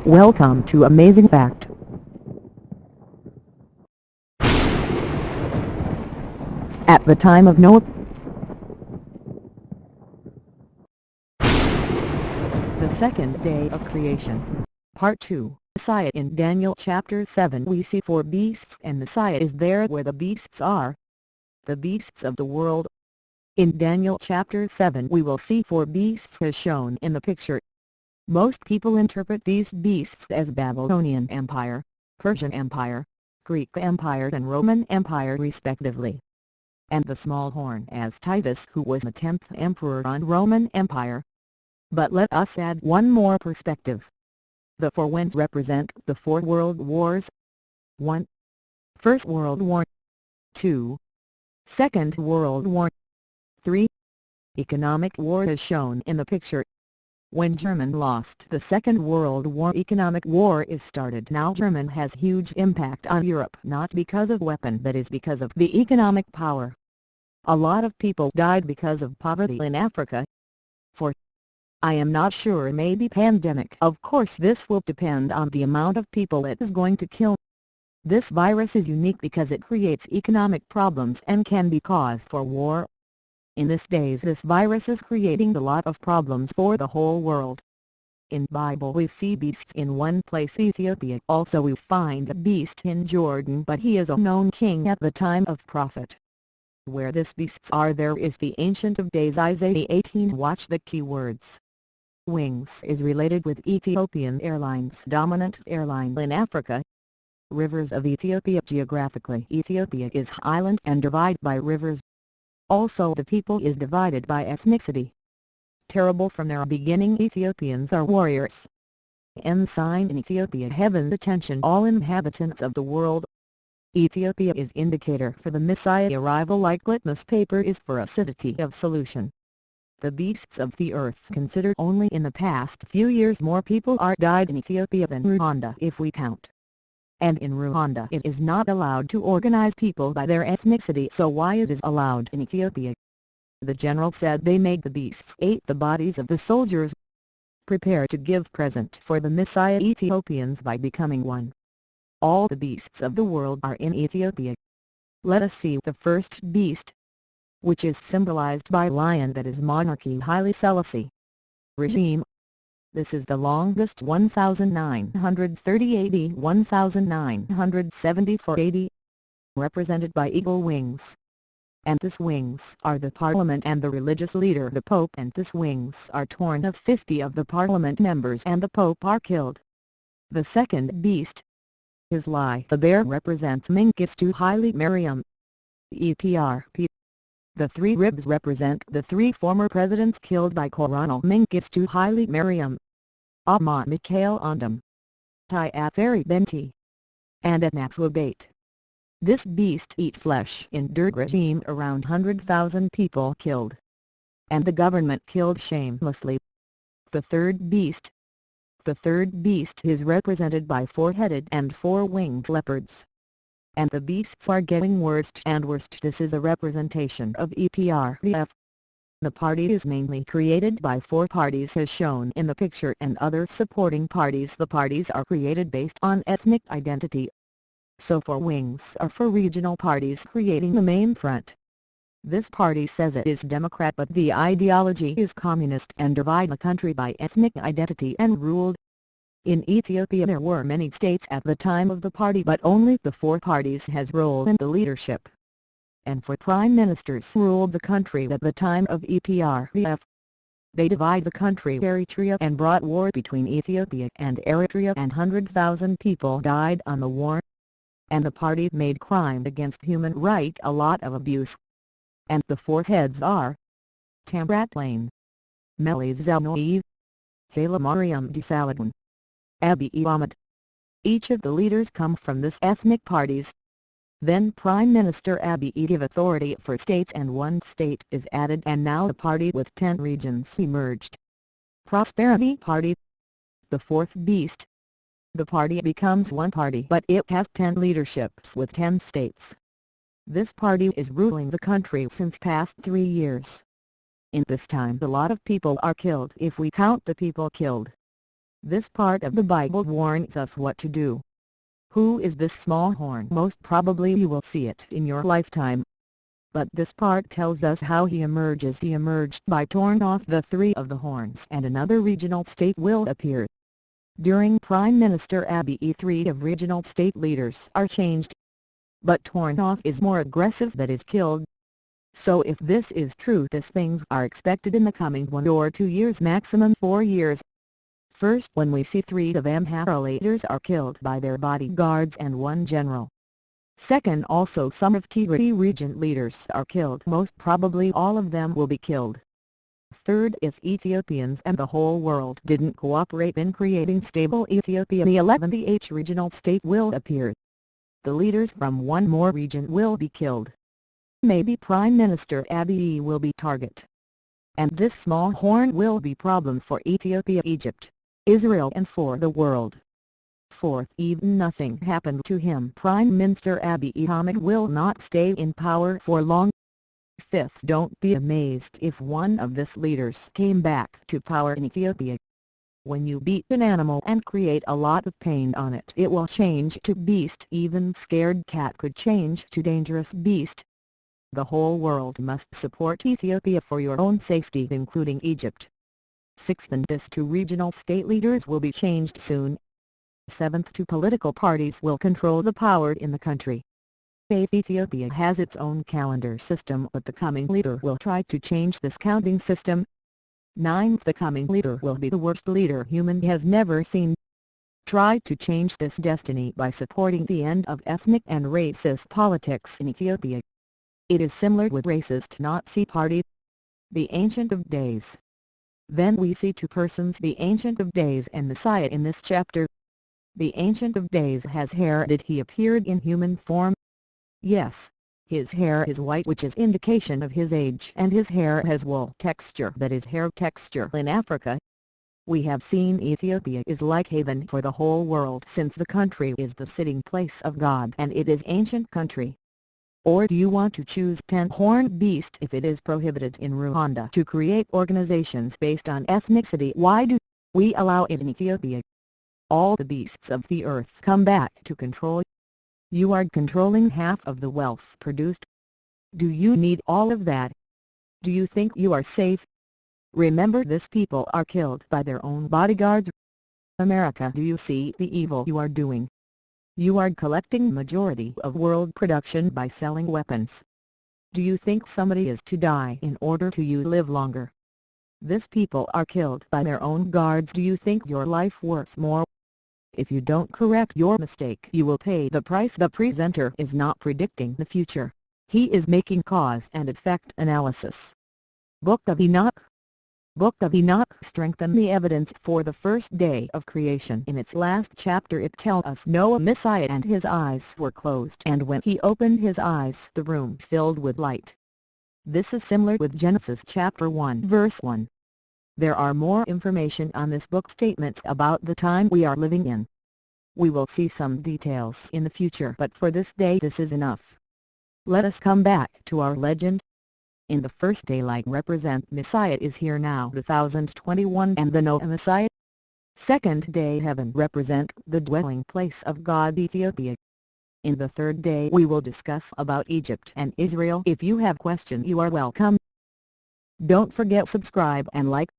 Welcome to Amazing Fact. At the time of Noah, the second day of creation. Part 2. Messiah. In Daniel chapter 7 we see 4 beasts, and Messiah is there where the beasts are. The beasts of the world. In Daniel chapter 7 we will see 4 beasts as shown in the picture. Most people interpret these beasts as Babylonian Empire, Persian Empire, Greek Empire and Roman Empire respectively, and the small horn as Titus, who was the 10th emperor on Roman Empire. But let us add one more perspective. The 4 winds represent the 4 world wars. 1. First World War. 2. Second World War. 3. Economic war as shown in the picture. When German lost the Second World War, economic war is started. Now German has huge impact on Europe, not because of weapon, but is because of the economic power. A lot of people died because of poverty in Africa. 4. I am not sure, maybe pandemic. Of course this will depend on the amount of people it is going to kill. This virus is unique because it creates economic problems and can be cause for war. In these days this virus is creating a lot of problems for the whole world. In Bible we see beasts in one place, Ethiopia. Also we find a beast in Jordan, but he is a known king at the time of prophet. Where these beasts are, there is the Ancient of Days, Isaiah 18. Watch the keywords. Wings is related with Ethiopian Airlines, dominant airline in Africa. Rivers of Ethiopia. Geographically Ethiopia is island and divided by rivers. Also the people is divided by ethnicity. Terrible from their beginning, Ethiopians are warriors. Ensign in Ethiopia. Heaven's attention, all inhabitants of the world. Ethiopia is indicator for the Messiah arrival, like litmus paper is for acidity of solution. The beasts of the earth. Considered only in the past few years more people are died in Ethiopia than Rwanda if we count. And in Rwanda it is not allowed to organize people by their ethnicity, so why it is allowed in Ethiopia? The general said they made the beasts ate the bodies of the soldiers. Prepare to give present for the Messiah, Ethiopians, by becoming one. All the beasts of the world are in Ethiopia. Let us see the first beast, which is symbolized by lion, that is monarchy, Haile Selassie regime. This is the longest 1930 AD 1974 AD, represented by eagle wings. And these wings are the parliament and the religious leader the Pope, and these wings are torn of 50 of the parliament members and the Pope are killed. The second beast is Lai the bear, represents Mengistu Haile Mariam, EPRP. The 3 ribs represent the 3 former presidents killed by Coronel Mengistu Haile Mariam, Ahmad Mikhail Ondam, Tai Aferi Benti, and Atnapsuabate. This beast eat flesh. In Derg regime around 100,000 people killed. And the government killed shamelessly. The third beast. The third beast is represented by 4-headed and 4-winged leopards. And the beasts are getting worse and worse. This is a representation of EPRDF. The party is mainly created by 4 parties as shown in the picture and other supporting parties. The parties are created based on ethnic identity. So 4 wings are for regional parties creating the main front. This party says it is Democrat, but the ideology is communist and divide the country by ethnic identity and ruled. In Ethiopia there were many states at the time of the party, but only the 4 parties has role in the leadership. And 4 prime ministers ruled the country at the time of EPRDF. They divide the country Eritrea and brought war between Ethiopia and Eritrea, and 100,000 people died on the war. And the party made crime against human right, a lot of abuse. And the 4 heads are Tamrat Lane, Meles Zenawi, Haile Mariam Desalegn, Abiy Ahmed. Each of the leaders come from this ethnic parties. Then Prime Minister Abiy gave authority for states, and 1 state is added, and now the party with 10 regions emerged. Prosperity Party. The 4th beast. The party becomes 1 party, but it has 10 leaderships with 10 states. This party is ruling the country since past 3 years. In this time a lot of people are killed if we count the people killed. This part of the Bible warns us what to do. Who is this small horn? Most probably you will see it in your lifetime. But this part tells us how he emerges. He emerged by torn off the three of the horns, and another regional state will appear. During Prime Minister Abiy, three of regional state leaders are changed. But torn off is more aggressive, that is killed. So if this is true, these things are expected in the coming 1 or 2 years, maximum 4 years. First, when we see 3 of Amhara leaders are killed by their bodyguards and 1 general. Second, also some of Tigray region leaders are killed. Most probably all of them will be killed. Third, if Ethiopians and the whole world didn't cooperate in creating stable Ethiopia, the 11th regional state will appear. The leaders from 1 more region will be killed. Maybe Prime Minister Abiy will be target. And this small horn will be problem for Ethiopia, Egypt, Israel and for the world. Fourth, even nothing happened to him. Prime Minister Abiy Ahmed will not stay in power for long. Fifth, don't be amazed if one of these leaders came back to power in Ethiopia. When you beat an animal and create a lot of pain on it, it will change to beast. Even scared cat could change to dangerous beast. The whole world must support Ethiopia for your own safety, including Egypt. Sixth, and these 2 regional state leaders will be changed soon. Seventh, 2 political parties will control the power in the country. Eighth, Ethiopia has its own calendar system, but the coming leader will try to change this counting system. Ninth, the coming leader will be the worst leader human has never seen. Try to change this destiny by supporting the end of ethnic and racist politics in Ethiopia. It is similar with racist Nazi party. The Ancient of Days. Then we see 2 persons, the Ancient of Days and Messiah, in this chapter. The Ancient of Days has hair. Did he appeared in human form? Yes. His hair is white, which is indication of his age, and his hair has wool texture, that is hair texture in Africa. We have seen Ethiopia is like haven for the whole world, since the country is the sitting place of God and it is ancient country. Or do you want to choose 10-horned beast if it is prohibited in Rwanda to create organizations based on ethnicity? Why do we allow it in Ethiopia? All the beasts of the earth come back to control. You are controlling half of the wealth produced. Do you need all of that? Do you think you are safe? Remember, these people are killed by their own bodyguards. America, do you see the evil you are doing? You are collecting majority of world production by selling weapons. Do you think somebody is to die in order to you live longer? These people are killed by their own guards. Do you think your life worth more? If you don't correct your mistake, you will pay the price. The presenter is not predicting the future. He is making cause and effect analysis. Book of Enoch. Book of Enoch strengthened the evidence for the first day of creation. In its last chapter it tells us Noah Messiah and his eyes were closed, and when he opened his eyes the room filled with light. This is similar with Genesis chapter 1 verse 1. There are more information on this book, statements about the time we are living in. We will see some details in the future, but for this day this is enough. Let us come back to our legend. In the first day, light represent Messiah is here now, 2021, and the Noah Messiah. Second day, heaven represent the dwelling place of God, Ethiopia. In the third day we will discuss about Egypt and Israel. If you have questions, you are welcome. Don't forget subscribe and like.